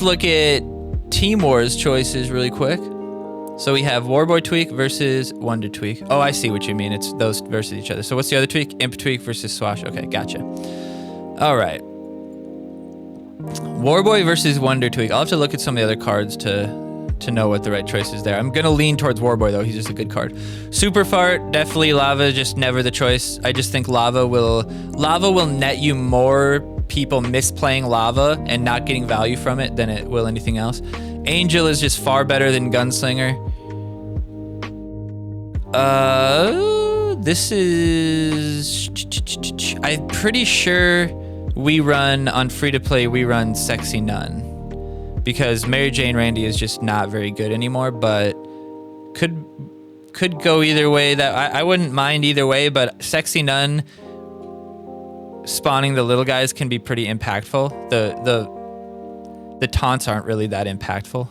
Look at Team Wars choices really quick. So we have Warboy Tweek versus Wonder Tweek. Oh, I see what you mean. It's those versus each other. So what's the other Tweek? Imp Tweek versus Swash. Okay, gotcha. All right. Warboy versus Wonder Tweek. I'll have to look at some of the other cards to know what the right choice is there. I'm gonna lean towards Warboy though. He's just a good card. Super Fart, definitely Lava, just never the choice. I just think Lava will net you more people misplaying Lava and not getting value from it than it will anything else. Angel is just far better than Gunslinger. This is... I'm pretty sure we run on free-to-play, we run Sexy Nun. Because Mary Jane Randy is just not very good anymore, but could go either way. That I wouldn't mind either way, but Sexy Nun spawning the little guys can be pretty impactful. The taunts aren't really that impactful.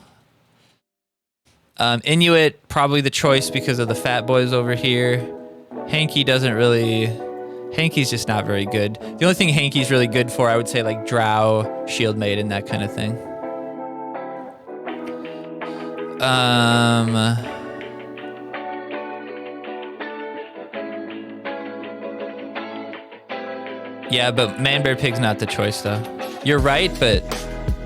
Inuit, probably the choice because of the fat boys over here. Hanky doesn't really... Hanky's just not very good. The only thing Hanky's really good for, I would say, like Drow, Shield Maiden, that kind of thing. Yeah, but Manbear Pig's not the choice, though. You're right, but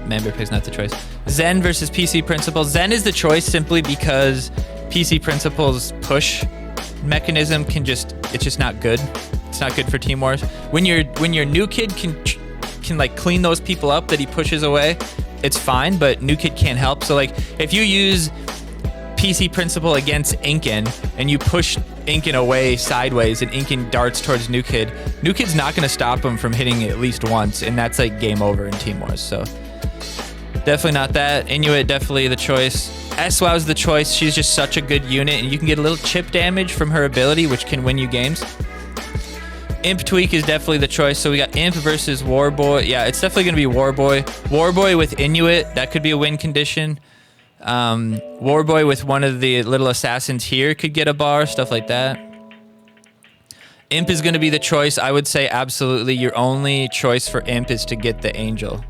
Manbear Pig's not the choice. Zen versus PC Principal. Zen is the choice simply because PC Principal's push mechanism it's just not good. It's not good for Team Wars. When your new kid can like clean those people up that he pushes away, it's fine, but new kid can't help. So like if you use PC Principal against Inkin and you push Inkin away sideways and Inkin darts towards new kid's not going to stop him from hitting at least once, and that's like game over in Team Wars. So definitely not that. Inuit, definitely the choice. SWow's the choice. She's just such a good unit, and you can get a little chip damage from her ability, which can win you games. Imp Tweek is definitely the choice. So we got Imp versus Warboy. Yeah, it's definitely going to be Warboy. Warboy with Inuit, that could be a win condition. Warboy with one of the little assassins here could get a bar, stuff like that. Imp is going to be the choice. I would say absolutely your only choice for Imp is to get the Angel.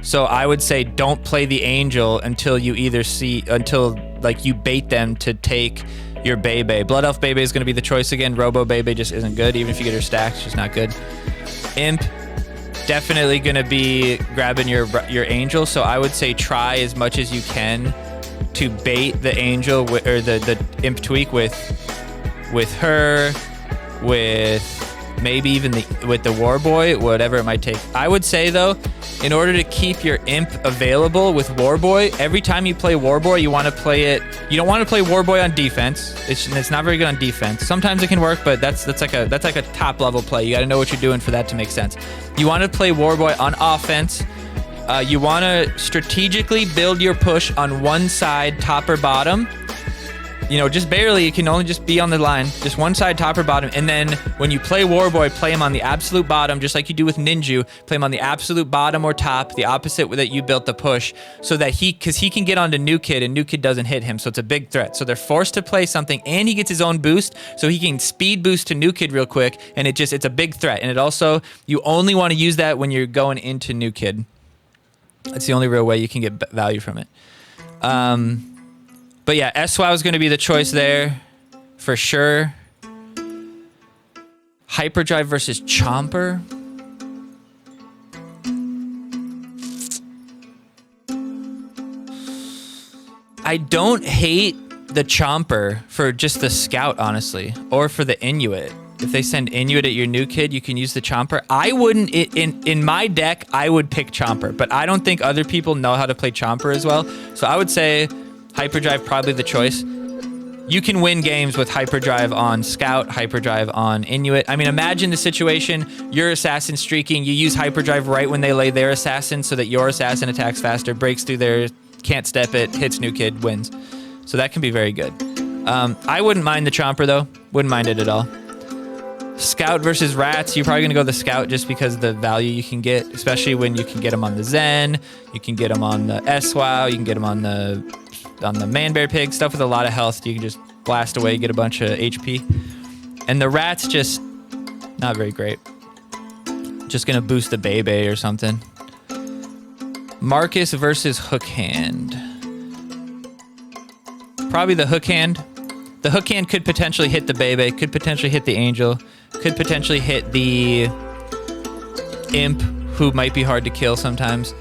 So I would say don't play the Angel until you like you bait them to take your Bebe. Blood Elf Bebe is going to be the choice again. Robo Bebe just isn't good. Even if you get her stacked, she's not good. Imp, definitely going to be grabbing your Angel. So I would say try as much as you can to bait the Angel or the Imp Tweek with her, with maybe even with the Warboy, whatever it might take. I would say though, in order to keep your Imp available with Warboy, every time you play Warboy, you want to play it. You don't want to play Warboy on defense. It's not very good on defense. Sometimes it can work, but that's like a top level play. You got to know what you're doing for that to make sense. You want to play Warboy on offense. You want to strategically build your push on one side, top or bottom. You know, just barely. It can only just be on the line, just one side, top or bottom. And then when you play Warboy, play him on the absolute bottom, just like you do with Ninju. Play him on the absolute bottom or top, the opposite that you built the push, so that because he can get onto New Kid and New Kid doesn't hit him, so it's a big threat. So they're forced to play something, and he gets his own boost, so he can speed boost to New Kid real quick, and it's a big threat. And it also, you only want to use that when you're going into New Kid. That's the only real way you can get value from it. But yeah, SWow is going to be the choice there, for sure. Hyperdrive versus Chomper. I don't hate the Chomper for just the Scout, honestly, or for the Inuit. If they send Inuit at your new kid, you can use the Chomper. I wouldn't, in my deck, I would pick Chomper, but I don't think other people know how to play Chomper as well. So I would say Hyperdrive probably the choice. You can win games with Hyperdrive on Scout, Hyperdrive on Inuit. I mean, imagine the situation, your assassin streaking, you use Hyperdrive right when they lay their assassin so that your assassin attacks faster, breaks through there, can't step it, hits new kid, wins. So that can be very good. I wouldn't mind the Chomper though. Wouldn't mind it at all. Scout versus Rats, you're probably gonna go the Scout just because of the value you can get, especially when you can get them on the Zen, you can get them on the SWow, you can get them on the Manbear Pig, stuff with a lot of health. You can just blast away, get a bunch of HP. And the Rats just not very great. Just gonna boost the Bebe or something. Marcus versus hook hand. Probably the hook hand. The hook hand could potentially hit the Bebe, could potentially hit the Angel, could potentially hit the Imp, who might be hard to kill sometimes.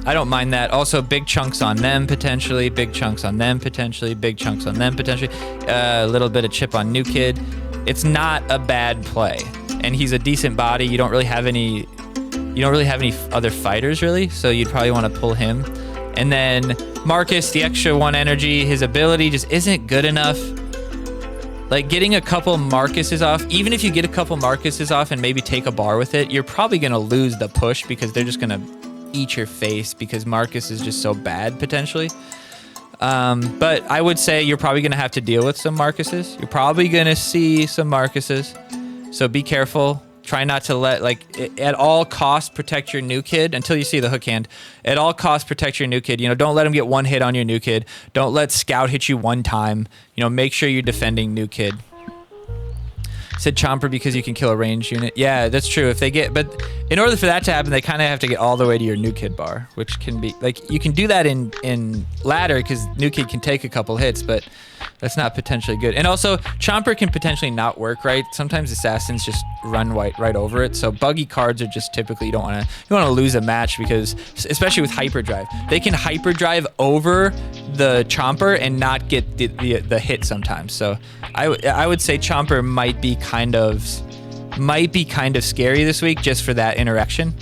I don't mind that. Also, big chunks on them potentially, big chunks on them potentially, big chunks on them potentially. A little bit of chip on New Kid. It's not a bad play, and he's a decent body. You don't really have any other fighters really, so you'd probably want to pull him. And then Marcus, the extra 1 energy, his ability just isn't good enough. Like getting a couple Marcuses off, even if you get a couple Marcuses off and maybe take a bar with it, you're probably gonna lose the push because they're just gonna eat your face because Marcus is just so bad potentially. But I would say you're probably gonna have to deal with some Marcuses. You're probably gonna see some Marcuses, so be careful. Try not to let, like, at all costs protect your New Kid until you see the hook hand. At all costs protect your New Kid. You know, don't let him get 1 hit on your New Kid. Don't let Scout hit you 1 time. You know, make sure you're defending New Kid. Said Chomper because you can kill a ranged unit. Yeah, that's true. If they get, but in order for that to happen, they kind of have to get all the way to your New Kid bar, which can be, like, you can do that in ladder because New Kid can take a couple hits, but that's not potentially good. And also, Chomper can potentially not work right. Sometimes assassins just run right over it. So buggy cards are just typically, you don't want to lose a match because, especially with hyperdrive, they can hyperdrive over the Chomper and not get the hit sometimes. So I would say Chomper might be kind of scary this week just for that interaction.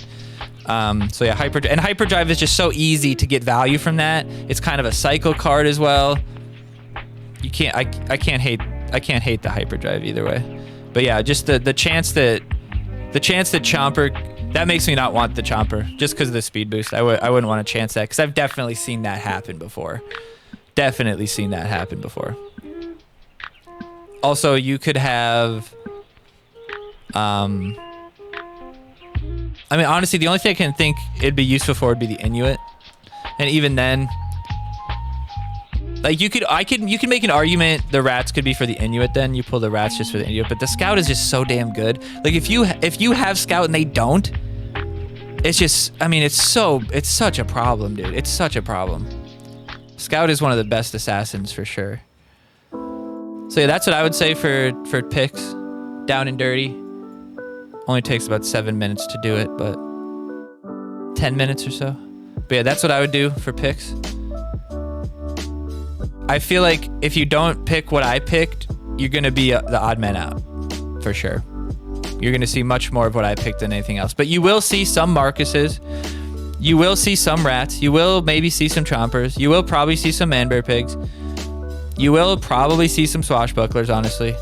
So yeah, hyperdrive is just so easy to get value from that. It's kind of a cycle card as well. You can't, I can't hate the hyperdrive either way. But yeah, just the chance that Chomper, that makes me not want the Chomper just because of the speed boost. I wouldn't want to chance that because I've definitely seen that happen before. Definitely seen that happen before. Also, you could have, I mean, honestly, the only thing I can think it'd be useful for would be the Inuit, and even then, like you can make an argument the rats could be for the Inuit. Then you pull the rats just for the Inuit, but the Scout is just so damn good. Like if you have Scout and they don't, it's just, I mean, it's such a problem, dude. It's such a problem. Scout is one of the best assassins for sure. So yeah, that's what I would say for picks. Down and dirty. Only takes about 7 minutes to do it, but 10 minutes or so. But yeah, that's what I would do for picks. I feel like if you don't pick what I picked, you're going to be the odd man out, for sure. You're going to see much more of what I picked than anything else. But you will see some Marcuses. You will see some rats. You will maybe see some Chompers. You will probably see some Manbear Pigs. You will probably see some Swashbucklers, honestly.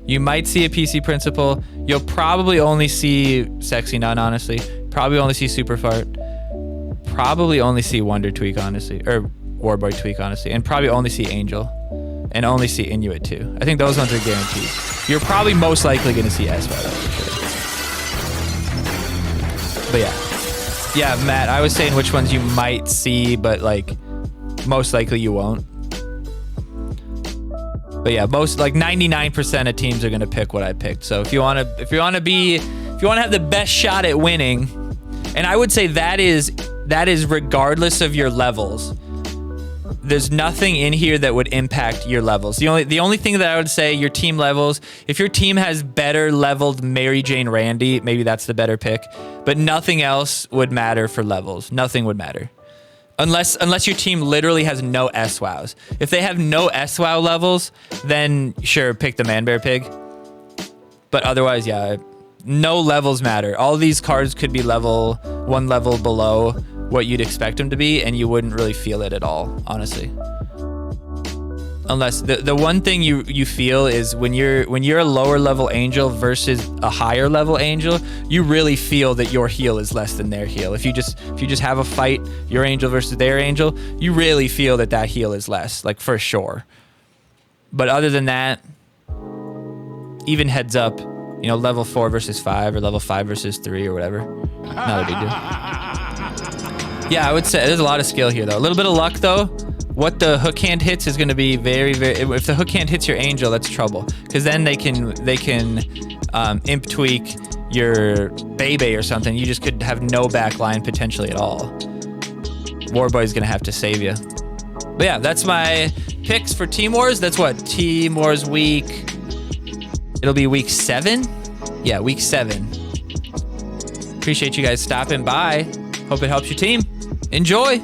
You might see a PC Principal. You'll probably only see Sexy Nun, honestly. Probably only see Super Fart. Probably only see Wonder Tweek, honestly. Or Warboy Tweek, honestly. And probably only see Angel. And only see Inuit, too. I think those ones are guaranteed. You're probably most likely going to see SY, though, for sure. But yeah. Yeah, Matt, I was saying which ones you might see, but, like, most likely you won't. But yeah, most, like 99% of teams are gonna pick what I picked. So if you wanna have the best shot at winning, and I would say that is regardless of your levels. There's nothing in here that would impact your levels. The only thing that I would say, your team levels, if your team has better leveled Mary Jane Randy, maybe that's the better pick. But nothing else would matter for levels. Nothing would matter. Unless your team literally has no SWOWs. If they have no SWOW levels, then sure, pick the Manbear Pig. But otherwise, yeah, no levels matter. All these cards could be one level below what you'd expect them to be, and you wouldn't really feel it at all, honestly. Unless the one thing you feel is when you're a lower level Angel versus a higher level Angel, you really feel that your heal is less than their heal. If you just have a fight, your Angel versus their Angel, you really feel that heal is less, like for sure. But other than that, even heads up, you know, level 4 versus 5 or level 5 versus 3 or whatever, not a big deal. Yeah, I would say there's a lot of skill here though. A little bit of luck though. What the hook hand hits is going to be very, very. If the hook hand hits your Angel, that's trouble, because then they can imp tweak your Bebe or something. You just could have no backline potentially at all. Warboy's gonna have to save you. But yeah, that's my picks for Team Wars. That's what, Team Wars week, it'll be week 7? Yeah, week 7. Appreciate you guys stopping by. Hope it helps your team. Enjoy.